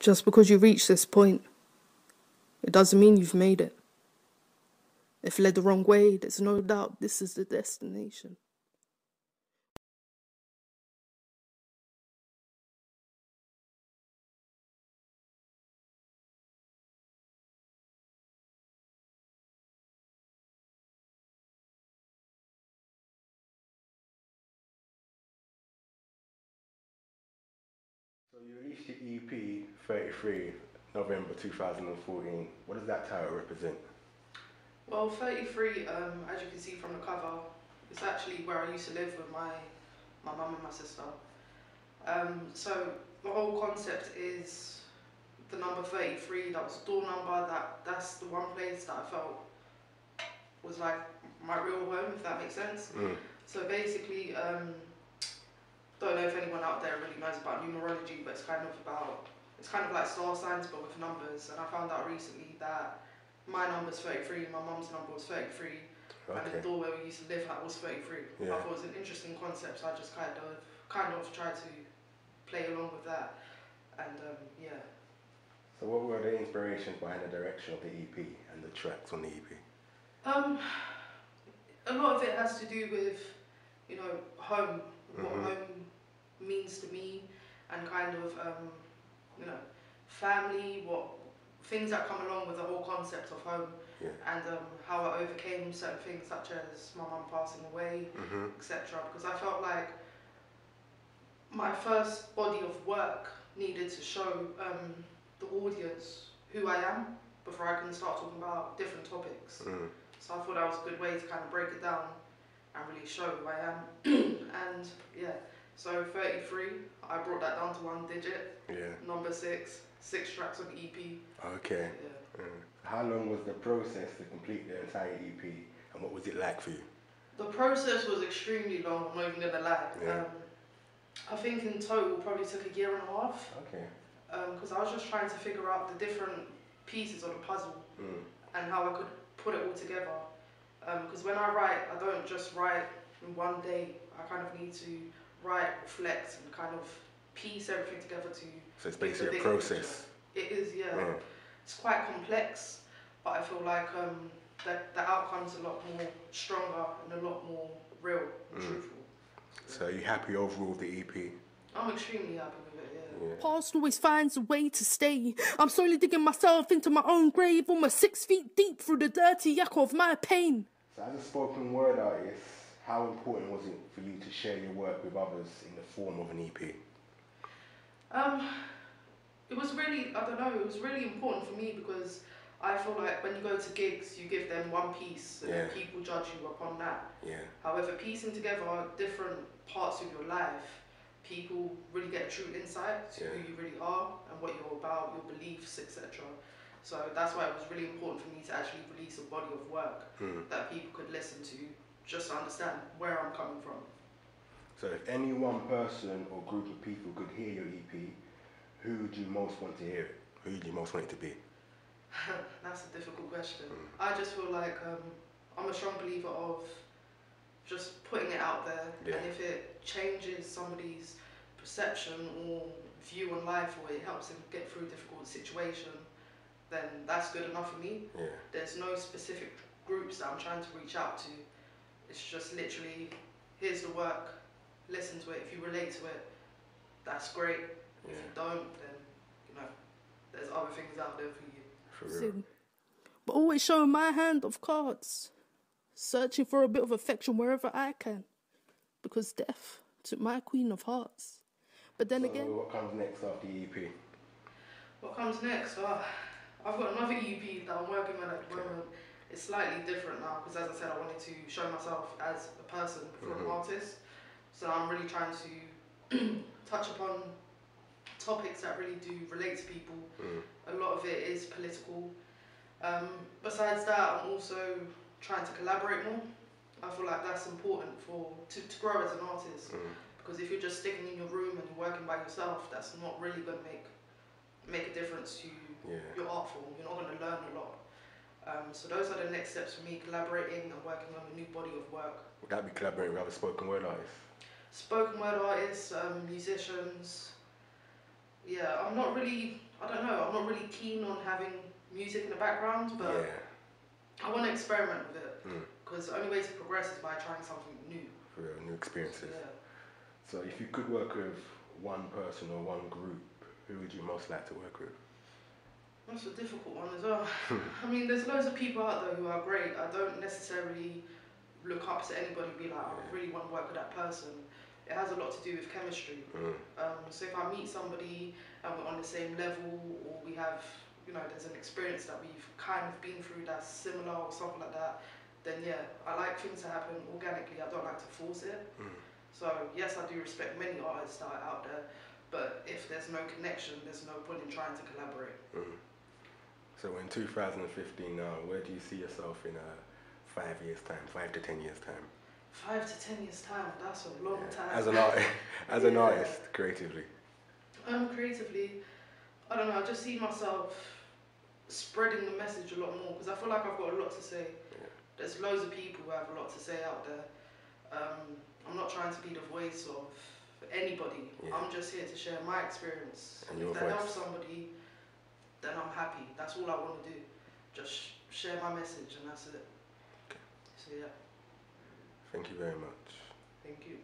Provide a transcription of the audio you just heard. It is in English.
Just because you reach this point, it doesn't mean you've made it. If led the wrong way, there's no doubt this is the destination. So you released your EP 33 November 2014. What does that title represent? Well, 33, as you can see from the cover, it's actually where I used to live with my mum and my sister. So the whole concept is the number 33, that was the door number, that's the one place that I felt was like my real home, if that makes sense. So basically, don't know if anyone out there really knows about numerology, but it's kind of like star signs but with numbers. And I found out recently that my number's 33, my mum's number was 33, and the door where we used to live at was 33. I thought it was an interesting concept, so I just kind of tried to play along with that, and yeah. So what were the inspirations behind the direction of the EP and the tracks on the EP? A lot of it has to do with, you know, home, what home means to me, and kind of, you know, family, what things that come along with the whole concept of home, and how I overcame certain things such as my mum passing away, etc. Because I felt like my first body of work needed to show the audience who I am before I can start talking about different topics. So I thought that was a good way to kind of break it down and really show who I am. And yeah, so 33, I brought that down to one digit. Number 6 tracks on the EP. Okay. How long was the process to complete the entire EP, and what was it like for you? The process was extremely long, I'm not even gonna lie. I think in total probably took a year and a half. Because I was just trying to figure out the different pieces of the puzzle and how I could put it all together. Because when I write, I don't just write in one day. I kind of need to write, reflect, and kind of piece everything together to. So it's basically a process. It is, yeah. It's quite complex, but I feel like the outcome's a lot more stronger and a lot more real and truthful. So are you happy overall with the EP? I'm extremely happy with it, yeah. Past always finds a way to stay. I'm slowly digging myself into my own grave, almost 6 feet deep through the dirty echo of my pain. So as a spoken word artist, how important was it for you to share your work with others in the form of an EP? It was really, I don't know, it was really important for me because I feel like when you go to gigs, you give them one piece and then people judge you upon that. However, piecing together different parts of your life, people really get a true insight to who you really are and what you're about, your beliefs, etc. So that's why it was really important for me to actually release a body of work that people could listen to, just to understand where I'm coming from. So if any one person or group of people could hear your EP, who would you most want to hear it? Who would you most want it to be? That's a difficult question. I just feel like I'm a strong believer of just putting it out there, and if it changes somebody's perception or view on life, or it helps them get through a difficult situation, then that's good enough for me. There's no specific groups that I'm trying to reach out to. It's just literally, here's the work, listen to it. If you relate to it, that's great. If you don't, then, you know, there's other things out there for you. For real. But always showing my hand of cards, searching for a bit of affection wherever I can, because death took my queen of hearts. But then again, what comes next after the EP? What comes next? I've got another EP that I'm working on at the moment. It's slightly different now because, as I said, I wanted to show myself as a person before an artist. So I'm really trying to touch upon topics that really do relate to people. A lot of it is political. Besides that, I'm also trying to collaborate more. I feel like that's important to grow as an artist. Because if you're just sticking in your room and you're working by yourself, that's not really going to make a difference to your art form. You're not going to learn a lot. So those are the next steps for me, collaborating and working on a new body of work. Would that be collaborating with other spoken word artists? Spoken word artists, musicians. Yeah, I'm not really I don't know, I'm not really keen on having music in the background, but Yeah. I want to experiment with it. Mm. Because the only way to progress is by trying something new. For real, new experiences. Yeah. So if you could work with one person or one group, who would you most like to work with? That's a difficult one as well. I mean, there's loads of people out there who are great. I don't necessarily look up to anybody and be like, I really want to work with that person. It has a lot to do with chemistry. So if I meet somebody and we're on the same level, or we have, there's an experience that we've kind of been through that's similar or something like that, then yeah, I like things to happen organically. I don't like to force it. So yes, I do respect many artists that are out there, but if there's no connection, there's no point in trying to collaborate. So in 2015 now, where do you see yourself in 5 years' time, 5 to 10 years' time? 5 to 10 years' time, that's a long time. As an artist, creatively? Creatively, I don't know, I just see myself spreading the message a lot more, because I feel like I've got a lot to say. There's loads of people who have a lot to say out there. I'm not trying to be the voice of anybody. I'm just here to share my experience. And if that helps somebody, then I'm happy. That's all I want to do. Just share my message, and that's it. Okay. So yeah. Thank you very much. Thank you.